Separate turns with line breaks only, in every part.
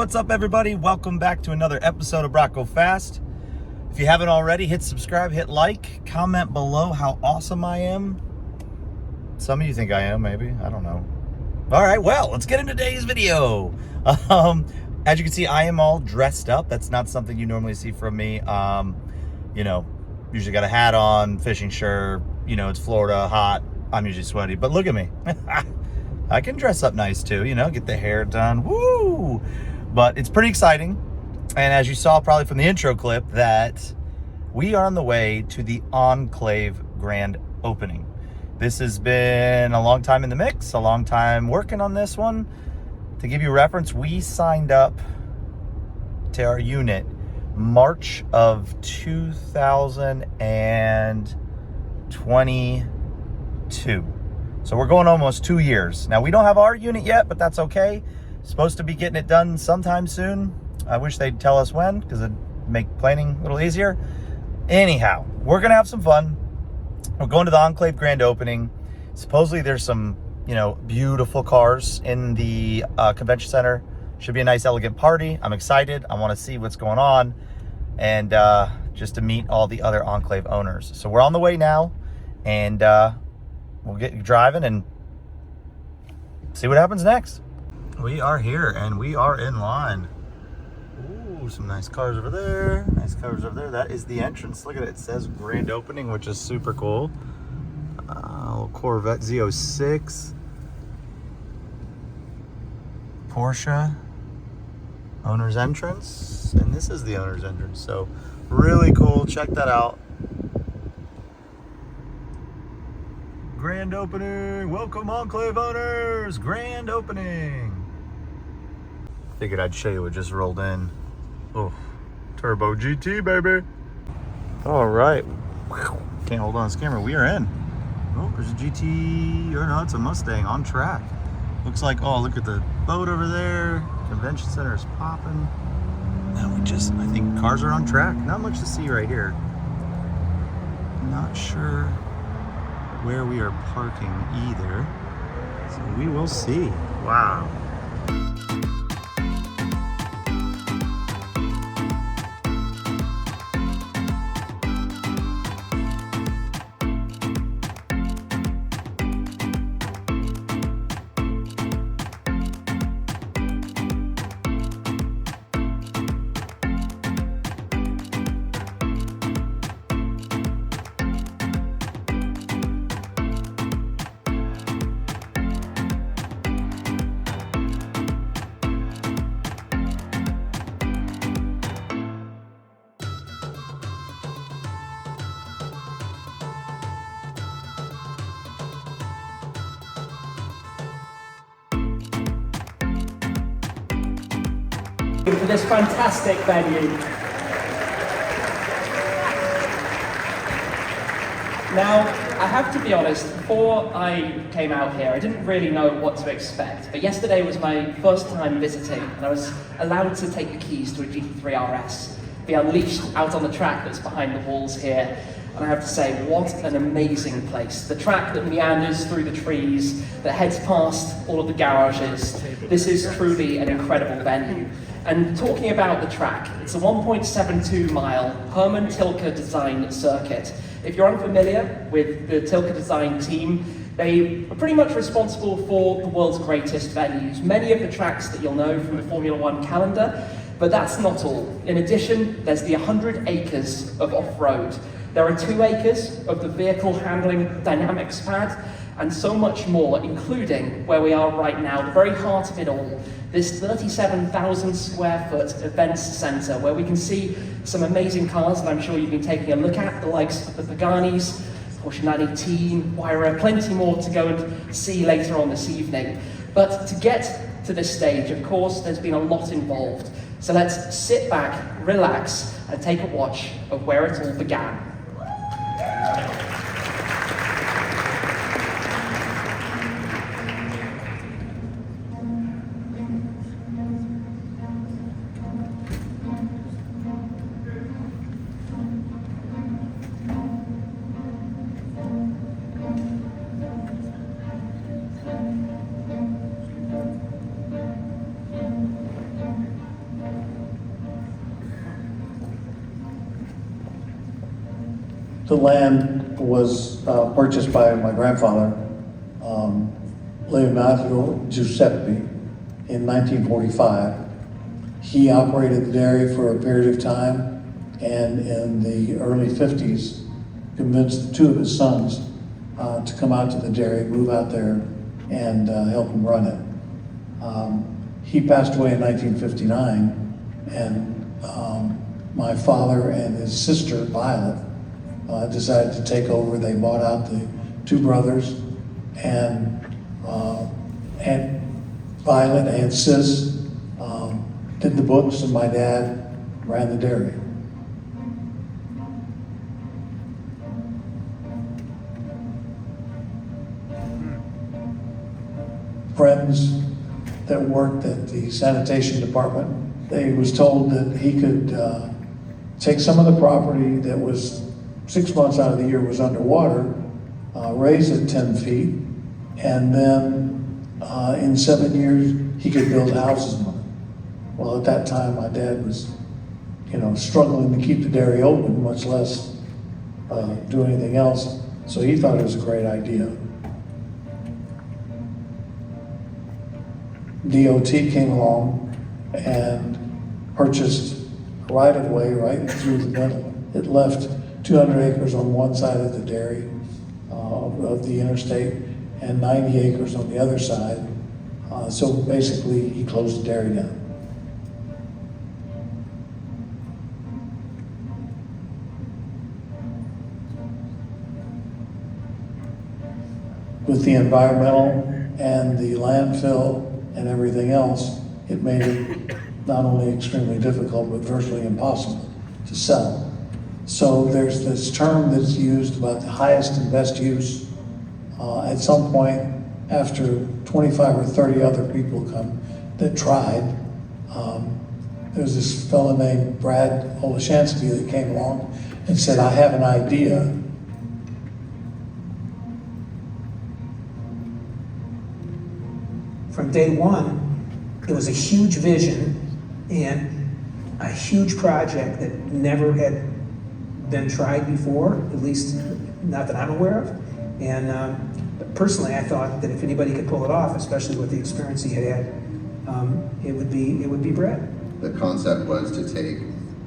what's up everybody? Welcome back to another episode of Brocco Fast. If you haven't already, hit subscribe, hit like, comment below how awesome I am. Some of you think I am, maybe, I don't know. All right, well, let's get into today's video. As you can see, I am all dressed up. That's not something you normally see from me. You know, usually got a hat on, fishing shirt, you know, it's Florida, hot. I'm usually sweaty, but look at me. I can dress up nice too, you know, get the hair done, woo! But it's pretty exciting. And as you saw probably from the intro clip, that we are on the way to the Enclave grand opening. This has been a long time in the mix, a long time working on this one. To give you a reference, we signed up to our unit March of 2022. So we're going almost 2 years. Now we don't have our unit yet, but that's okay. Supposed to be getting it done sometime soon. I wish they'd tell us when, because it'd make planning a little easier. Anyhow, we're gonna have some fun. We're going to the Enclave grand opening. Supposedly there's some, you know, beautiful cars in the convention center. Should be a nice, elegant party. I'm excited. I want to see what's going on, and just to meet all the other Enclave owners. So we're on the way now, and we'll get driving and see what happens next. We are here and we are in line. Ooh, some nice cars over there. Nice cars over there. That is the entrance. Look at it. It says grand opening, which is super cool. Little Corvette Z06. Porsche. Owner's entrance. And this is the owner's entrance. So really cool. Check that out. Grand opening. Welcome Enclave owners. Grand opening. Figured I'd show you what just rolled in. Oh, Turbo GT, baby. All right. Can't hold on this camera. We are in. Oh, there's a GT, or no, it's a Mustang on track. Looks like, oh, look at the boat over there. Convention center is popping. Now I think cars are on track. Not much to see right here. Not sure where we are parking either. So we will see. Wow.
For this fantastic venue. Now, I have to be honest, before I came out here, I didn't really know what to expect. But yesterday was my first time visiting, and I was allowed to take the keys to a GT3 RS, be unleashed out on the track that's behind the walls here. And I have to say, what an amazing place. The track that meanders through the trees, that heads past all of the garages. This is truly an incredible venue. And talking about the track, it's a 1.72 mile Herman Tilke design circuit. If you're unfamiliar with the Tilke design team, they are pretty much responsible for the world's greatest venues. Many of the tracks that you'll know from the Formula One calendar, but that's not all. In addition, there's the 100 acres of off-road. There are 2 acres of the vehicle handling dynamics pad, and so much more, including where we are right now, the very heart of it all, this 37,000 square foot events center, where we can see some amazing cars that I'm sure you've been taking a look at, the likes of the Paganis, Porsche 918, Wyra, plenty more to go and see later on this evening. But to get to this stage, of course, there's been a lot involved. So let's sit back, relax, and take a watch of where it all began.
The land was purchased by my grandfather, Leonardo Giuseppe, in 1945. He operated the dairy for a period of time, and in the early 50s, convinced two of his sons to come out to the dairy, move out there, and help him run it. He passed away in 1959, and my father and his sister, Violet, decided to take over. They bought out the two brothers, and Violet and Sis did the books, and my dad ran the dairy. Friends that worked at the sanitation department, they was told that he could take some of the property that was 6 months out of the year was underwater, raise it 10 feet, and then in 7 years, he could build houses on it. Well, at that time, my dad was, struggling to keep the dairy open, much less do anything else. So he thought it was a great idea. DOT came along and purchased right-of-way right through the middle. It left 200 acres on one side of the dairy of the interstate and 90 acres on the other side. So basically, he closed the dairy down. With the environmental and the landfill and everything else, it made it not only extremely difficult, but virtually impossible to sell. So there's this term that's used about the highest and best use. At some point, after 25 or 30 other people that tried, there's this fellow named Brad Olashansky that came along and said, I have an idea.
From day one, it was a huge vision and a huge project that never had been tried before, at least not that I'm aware of. And personally, I thought that if anybody could pull it off, especially with the experience he had, it would be Brad.
The concept was to take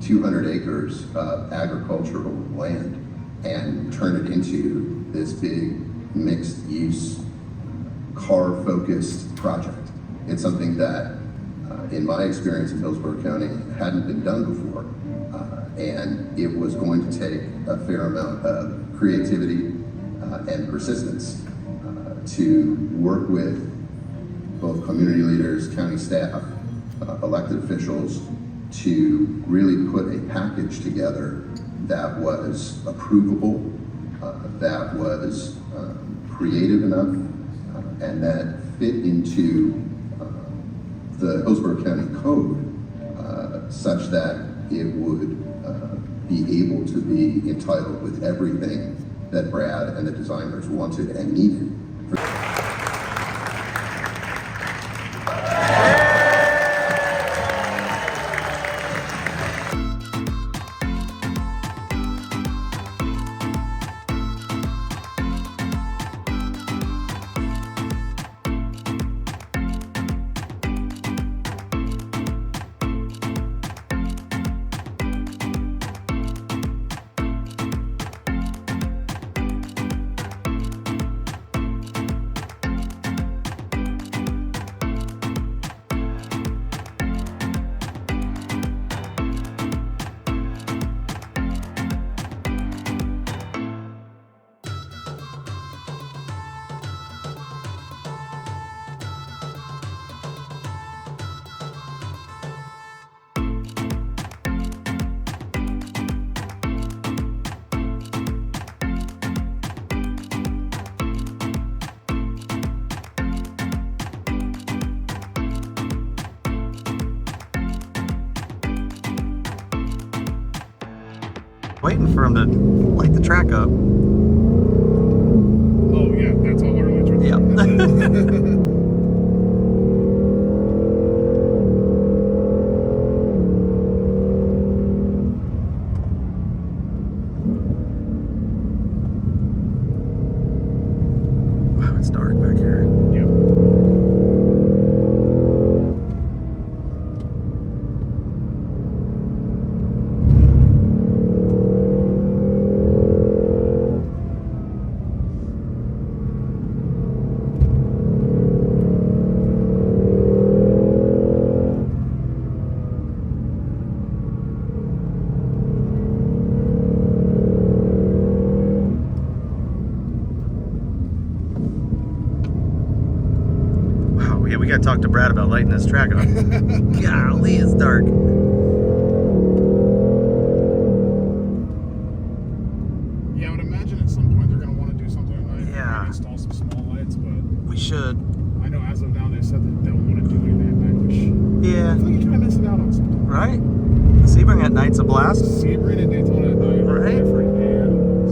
200 acres of agricultural land and turn it into this big mixed-use, car-focused project. It's something that, in my experience in Hillsborough County, hadn't been done before. And it was going to take a fair amount of creativity and persistence to work with both community leaders, county staff, elected officials, to really put a package together that was approvable, that was creative enough, and that fit into the Hillsborough County Code such that it would be able to be entitled with everything that Brad and the designers wanted and needed.
Waiting for him to light the track up.
Oh yeah, that's all our lights are.
Yeah. gotta talk to Brad about lighting this track up. Golly, it's dark.
Yeah, I would imagine at some point they're going to want to do something at night.
Yeah.
Maybe install some small lights, but
We should.
I know as of now they said that they don't want to do anything at night, which
Yeah.
I feel like you're kind of missing out on something.
Right? Sebring at night's a blast.
Sebring and Daytona at night are
Right.
different animals.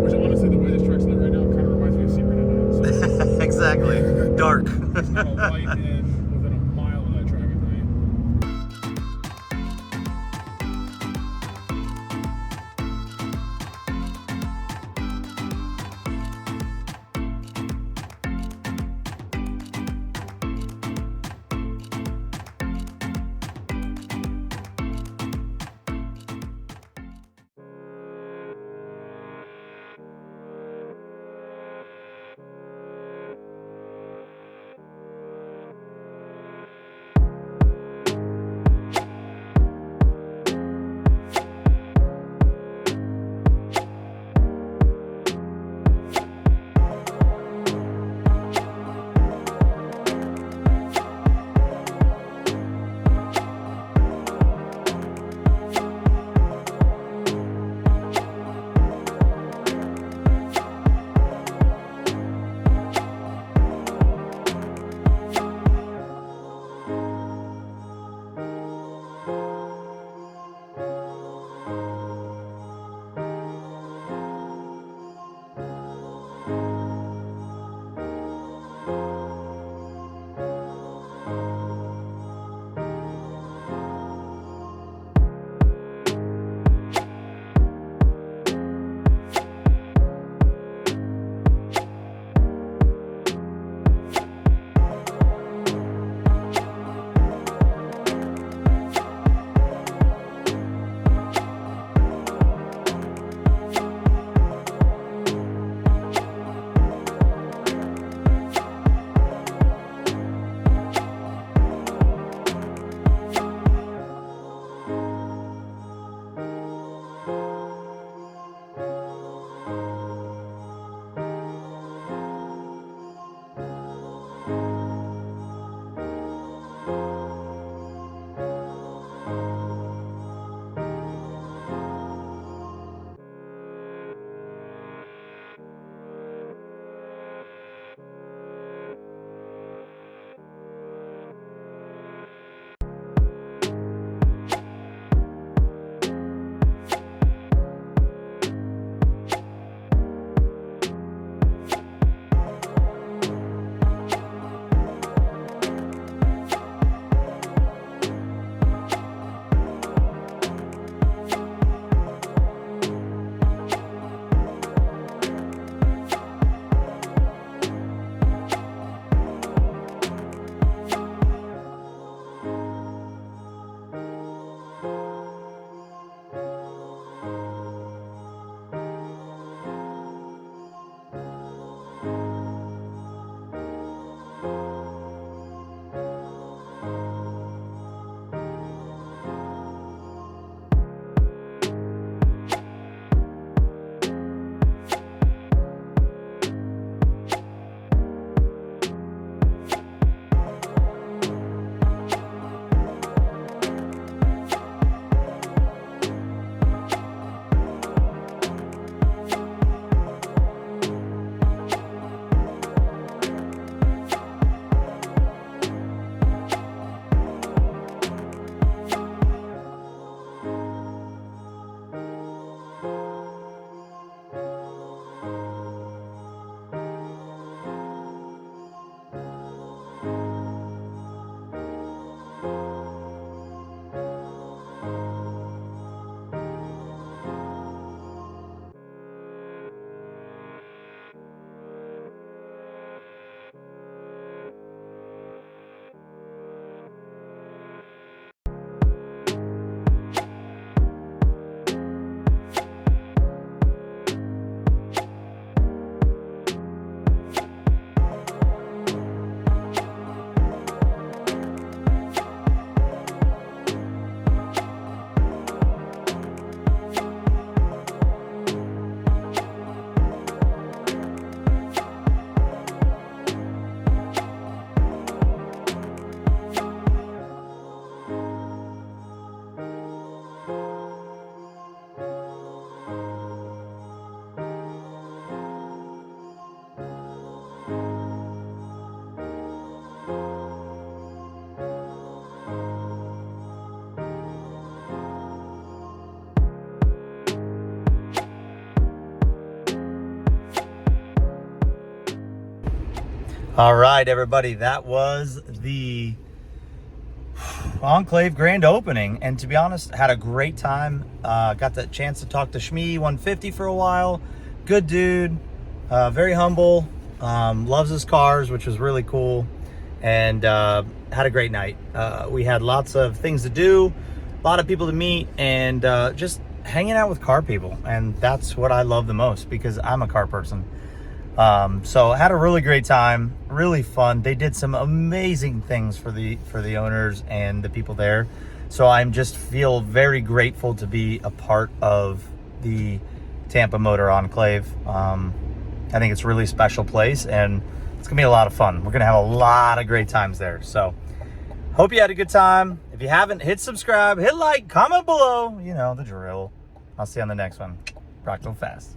Which honestly, the way this track's lit right now kind of reminds me of Sebring at night. So
Exactly. Dark.
there's not a light in within a mile of that track at night.
All right, everybody, that was the Enclave grand opening, and to be honest, had a great time. Got the chance to talk to Shmee150 for a while. Good dude, very humble, loves his cars, which was really cool, and had a great night. We had lots of things to do, a lot of people to meet, and just hanging out with car people, and that's what I love the most because I'm a car person. So I had a really great time, really fun. They did some amazing things for the owners and the people there. So I'm just feel very grateful to be a part of the Tampa Motor Enclave. I think it's a really special place, and it's gonna be a lot of fun. We're gonna have a lot of great times there. So hope you had a good time. If you haven't, hit subscribe, hit like, comment below. You know the drill. I'll see you on the next one. Rock real fast.